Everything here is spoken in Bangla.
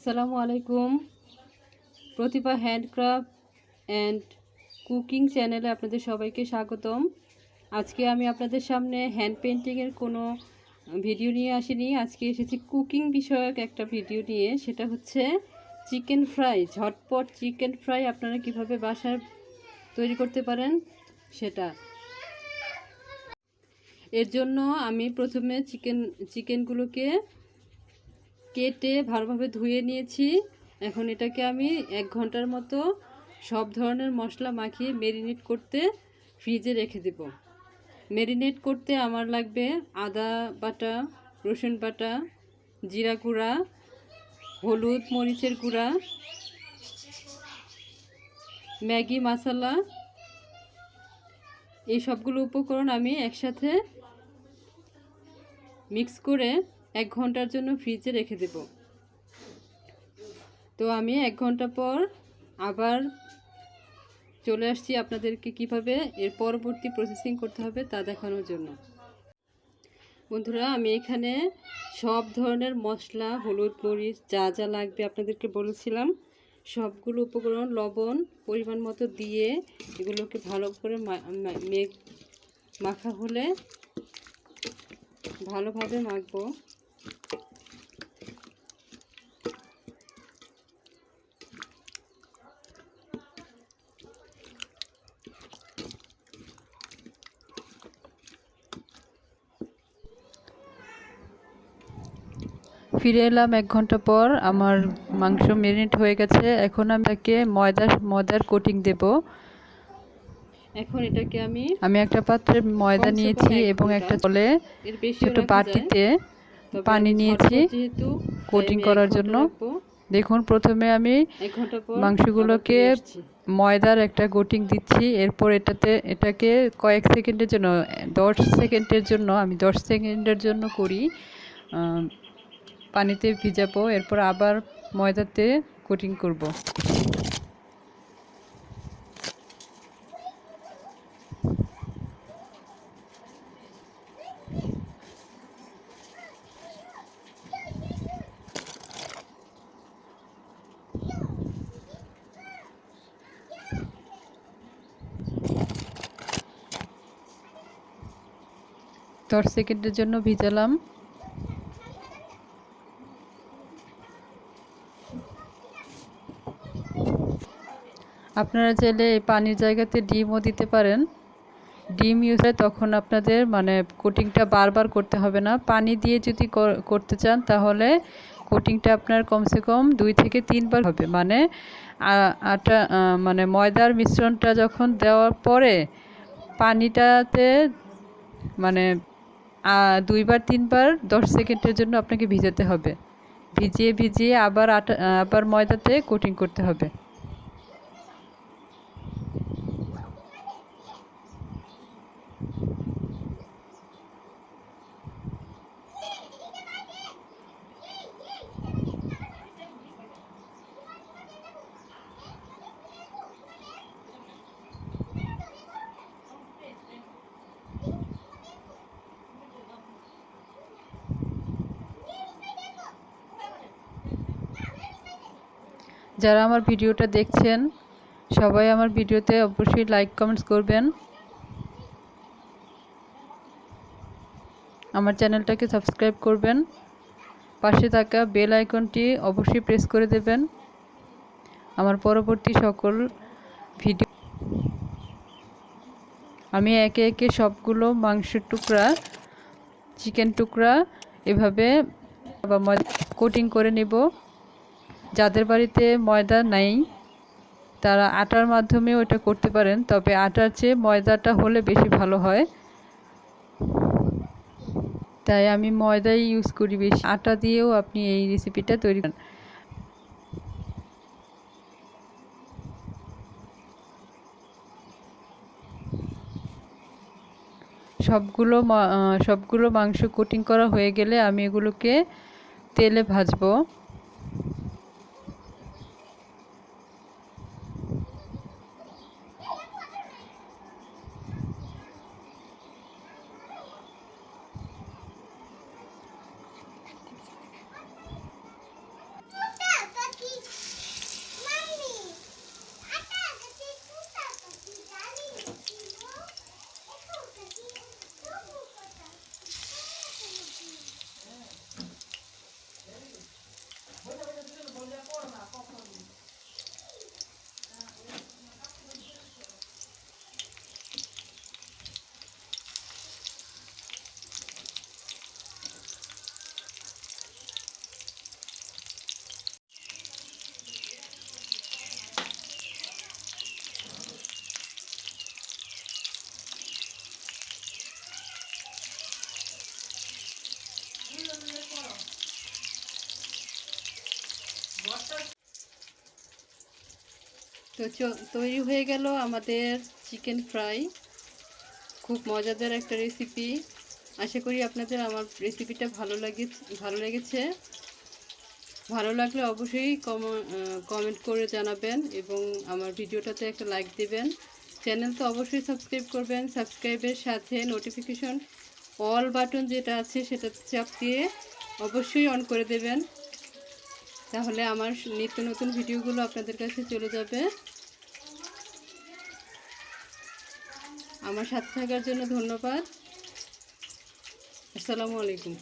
আসসালামু আলাইকুম। প্রতিভা হ্যান্ডক্রাফট অ্যান্ড কুকিং চ্যানেলে আপনাদের সবাইকে স্বাগতম। আজকে আমি আপনাদের সামনে হ্যান্ড পেন্টিংয়ের কোনো ভিডিও নিয়ে আসিনি। আজকে এসেছি কুকিং বিষয়ক একটা ভিডিও নিয়ে। সেটা হচ্ছে চিকেন ফ্রাই, ঝটপট চিকেন ফ্রাই আপনারা কিভাবে বাসায় তৈরি করতে পারেন সেটা। এর জন্য আমি প্রথমে চিকেনগুলোকে কেটে ভালোভাবে ধুয়ে নিয়েছি। এখন এটাকে আমি 1 ঘন্টার মতো সব ধরনের মশলা মাখিয়ে ম্যারিনেট করতে ফ্রিজে রেখে দেব। ম্যারিনেট করতে আমার লাগবে আদা বাটা, রসুন বাটা, জিরা গুঁড়া, হলুদ মরিচের গুঁড়া, ম্যাগি মশলা। এই সবগুলো উপকরণ আমি একসাথে মিক্স করে 1 ঘন্টার জন্য ফ্রিজে রেখে দেব। তো আমি 1 ঘন্টা পর আবার চলে আসছি আপনাদেরকে কিভাবে এর পরবর্তী প্রসেসিং করতে হবে তা দেখানোর জন্য। বন্ধুরা, আমি এখানে সব ধরনের মশলা, হলুদ মরিচ যা যা লাগবে আপনাদেরকে বলেছিলাম, সবগুলো উপকরণ লবণ পরিমাণ মতো দিয়ে এগুলোকে ভালো করে মাখা হলে ভালোভাবে মাখবো। ফিরে এলাম 1 ঘন্টা পর। আমার মাংস ম্যারিনেট হয়ে গেছে। এখন আমি তাকে ময়দার কোটিং দেব। এখন এটাকে আমি একটা পাত্রে ময়দা নিয়েছি এবং একটা জলে ছোট বাটিতে পানি নিয়েছি কোটিং করার জন্য। দেখুন, প্রথমে আমি মাংসগুলোকে ময়দার একটা কোটিং দিচ্ছি। এরপর এটাকে কয়েক সেকেন্ডের জন্য 10 সেকেন্ডের জন্য আমি 10 সেকেন্ডের জন্য করি পানিতে ভিজাবো। এরপর আবার ময়দাতে কোটিং করব। দশ সেকেন্ডের জন্য ভিজালাম। আপনারা চাইলে এই পানির জায়গাতে ডিমও দিতে পারেন। ডিম ইউজ হয় তখন আপনাদের কোটিংটা বারবার করতে হবে না। পানি দিয়ে যদি করতে চান তাহলে কোটিংটা আপনার কমসে কম 2 থেকে 3 বার হবে। আটা ময়দার মিশ্রণটা যখন দেওয়ার পরে পানিটাতে 2 বার 3 বার 10 সেকেন্ডের জন্য আপনাকে ভিজাতে হবে। ভিজিয়ে আবার ময়দাতে কোটিং করতে হবে। যারা আমার ভিডিওটা দেখছেন সবাই আমার ভিডিওতে অবশ্যই লাইক কমেন্টস করবেন। আমার চ্যানেলটাকে সাবস্ক্রাইব করবেন। পাশে থাকা বেল আইকনটি অবশ্যই প্রেস করে দেবেন আমার পরবর্তী সকল ভিডিও। আমি একে একে সবগুলো মাংসের টুকরা, চিকেন টুকরা এভাবে কোটিং করে নেব। যাদের বাড়িতে ময়দা নাই তারা আটার মাধ্যমেও এটা করতে পারেন, তবে আটার চেয়ে ময়দাটা হলে বেশি ভালো হয়। তাই আমি ময়দাই ইউজ করি বেশি। আটা দিয়েও আপনি এই রেসিপিটা তৈরি করেন। সবগুলো মাংস কোটিং করা হয়ে গেলে আমি এগুলোকে তেলে ভাজবো। তো তৈরি হয়ে গেল আমাদের চিকেন ফ্রাই। খুব মজাদার একটা রেসিপি। আশা করি আপনাদের আমার রেসিপিটা ভালো লেগেছে। ভালো লাগলে অবশ্যই কমেন্ট করে জানাবেন এবং আমার ভিডিওটাতে একটা লাইক দিবেন। চ্যানেল তো অবশ্যই সাবস্ক্রাইব করবেন। সাবস্ক্রাইবের সাথে নোটিফিকেশন অল বাটন যেটা আছে সেটা চাপ দিয়ে অবশ্যই অন করে দেবেন, তাহলে আমার নিত্য নতুন ভিডিওগুলো আপনাদের কাছে চলে যাবে। আমার সাথে থাকার জন্য ধন্যবাদ। আসসালামু আলাইকুম।